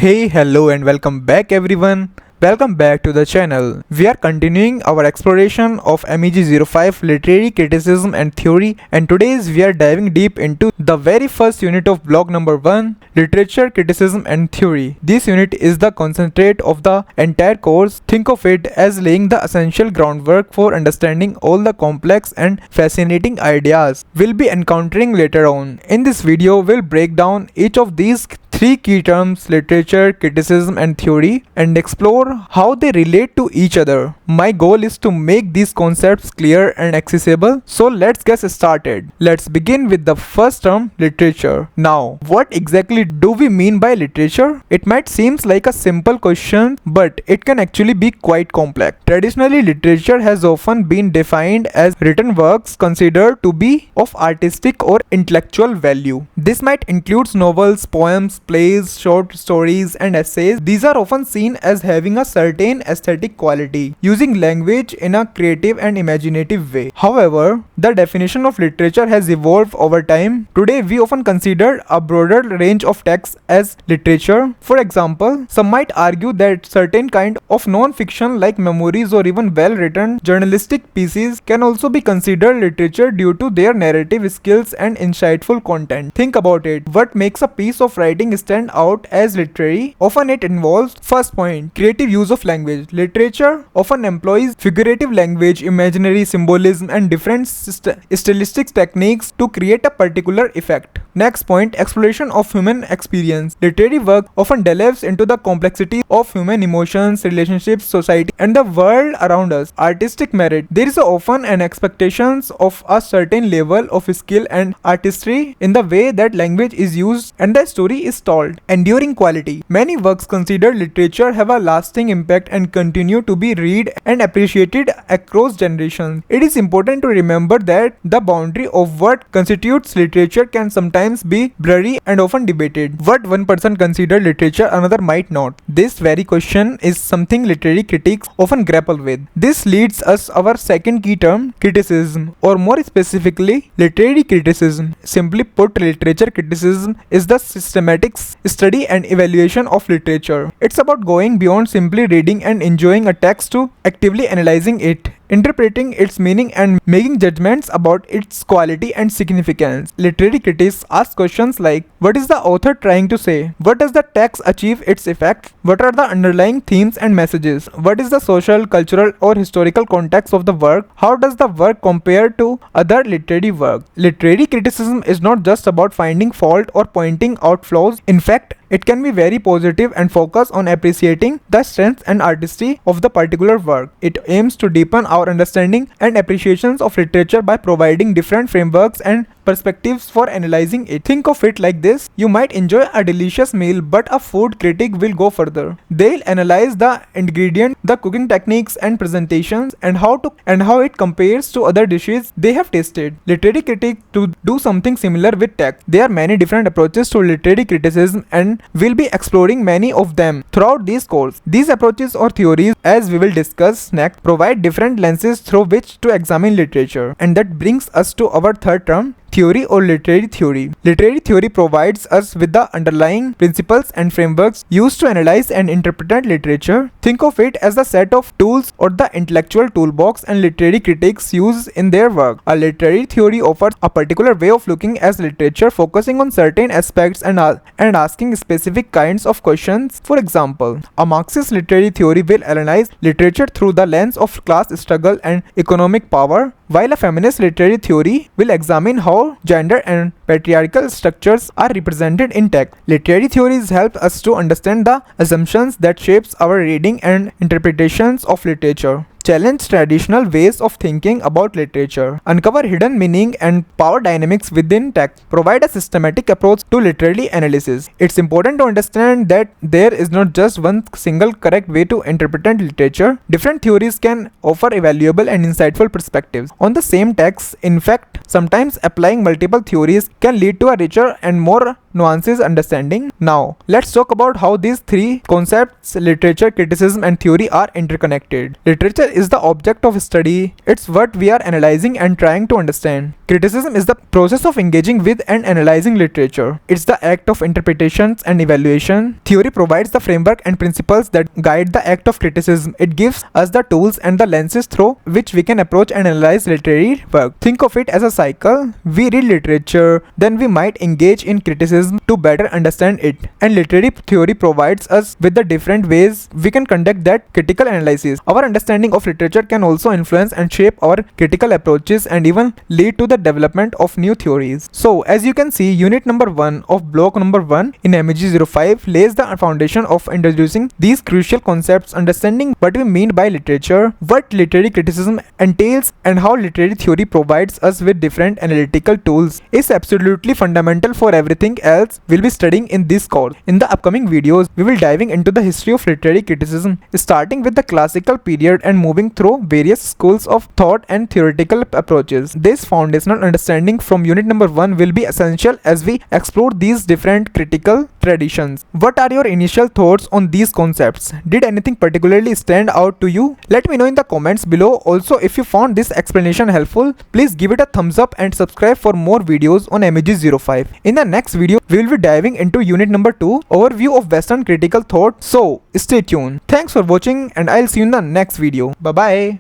Hey, hello and welcome back everyone. Welcome back to the channel. We are continuing our exploration of MEG-05 literary criticism and theory, and today we are diving deep into the very first unit of block number 1, literature criticism and theory. This unit is the concentrate of the entire course. Think of it as laying the essential groundwork for understanding all the complex and fascinating ideas we'll be encountering later on. In this video, we'll break down each of these three key terms, literature, criticism and theory, and explore how they relate to each other. My goal is to make these concepts clear and accessible, so let's get started. Let's begin with the first term, literature. Now, what exactly do we mean by literature? It might seem like a simple question, but it can actually be quite complex. Traditionally, literature has often been defined as written works considered to be of artistic or intellectual value. This might include novels, poems, plays, short stories, and essays. These are often seen as having a certain aesthetic quality, using language in a creative and imaginative way. However, the definition of literature has evolved over time. Today, we often consider a broader range of texts as literature. For example, some might argue that certain kind of non-fiction like memoirs or even well-written journalistic pieces can also be considered literature due to their narrative skills and insightful content. Think about it. What makes a piece of writing stand out as literary? Often it involves, first point, creative use of language. Literature often employs figurative language, imaginary symbolism, and different stylistic techniques to create a particular effect. Next point, exploration of human experience. Literary work often delves into the complexity of human emotions, relationships, society, and the world around us. Artistic merit. There is often an expectation of a certain level of skill and artistry in the way that language is used and the story is told. Enduring quality. Many works considered literature have a lasting impact and continue to be read and appreciated across generations. It is important to remember that the boundary of what constitutes literature can sometimes be blurry and often debated. What one person considers literature, another might not. This very question is something literary critics often grapple with. This leads us our second key term, criticism, or more specifically, literary criticism. Simply put, literature criticism is the systematic study and evaluation of literature. It's about going beyond simply reading and enjoying a text to actively analyzing it, interpreting its meaning, and making judgments about its quality and significance. Literary critics ask questions like, what is the author trying to say? What does the text achieve its effect? What are the underlying themes and messages? What is the social, cultural, or historical context of the work? How does the work compare to other literary work? Literary criticism is not just about finding fault or pointing out flaws. In fact, it can be very positive and focus on appreciating the strengths and artistry of the particular work. It aims to deepen our understanding and appreciations of literature by providing different frameworks and perspectives for analyzing it. Think of it like this. You might enjoy a delicious meal, but a food critic will go further. They'll analyze the ingredient, the cooking techniques and presentations, and how it compares to other dishes they have tasted. Literary critics do something similar with text. There are many different approaches to literary criticism, and we'll be exploring many of them throughout this course. These approaches or theories, as we will discuss next, provide different lenses through which to examine literature. And that brings us to our third term, theory or literary theory. Literary theory provides us with the underlying principles and frameworks used to analyze and interpret literature. Think of it as a set of tools or the intellectual toolbox and literary critics use in their work. A literary theory offers a particular way of looking at literature, focusing on certain aspects and asking specific kinds of questions. For example, a Marxist literary theory will analyze literature through the lens of class struggle and economic power, while a feminist literary theory will examine how gender and patriarchal structures are represented in text. Literary theories help us to understand the assumptions that shapes our reading and interpretations of literature, challenge traditional ways of thinking about literature, uncover hidden meaning and power dynamics within text, provide a systematic approach to literary analysis. It's important to understand that there is not just one single correct way to interpret literature. Different theories can offer valuable and insightful perspectives on the same text. In fact, sometimes applying multiple theories can lead to a richer and more nuances understanding. Now, let's talk about how these three concepts, literature, criticism, and theory, are interconnected. Literature is the object of study. It's what we are analyzing and trying to understand. Criticism is the process of engaging with and analyzing literature. It's the act of interpretations and evaluation. Theory provides the framework and principles that guide the act of criticism. It gives us the tools and the lenses through which we can approach and analyze literary work. Think of it as a cycle. We read literature, then we might engage in criticism to better understand it. And literary theory provides us with the different ways we can conduct that critical analysis. Our understanding of literature can also influence and shape our critical approaches and even lead to the development of new theories. So as you can see, unit number 1 of block number 1 in MEG-05 lays the foundation of introducing these crucial concepts, understanding what we mean by literature, what literary criticism entails, and how literary theory provides us with different analytical tools is absolutely fundamental for everything else we'll be studying in this course. In the upcoming videos, we will diving into the history of literary criticism, starting with the classical period and moving through various schools of thought and theoretical approaches. This foundational understanding from unit number 1 will be essential as we explore these different critical traditions. What are your initial thoughts on these concepts? Did anything particularly stand out to you? Let me know in the comments below. Also, if you found this explanation helpful, please give it a thumbs up and subscribe for more videos on MEG-05. In the next video, we will be diving into unit number 2, overview of Western critical thought. So stay tuned. Thanks for watching and I'll see you in the next video. Bye bye.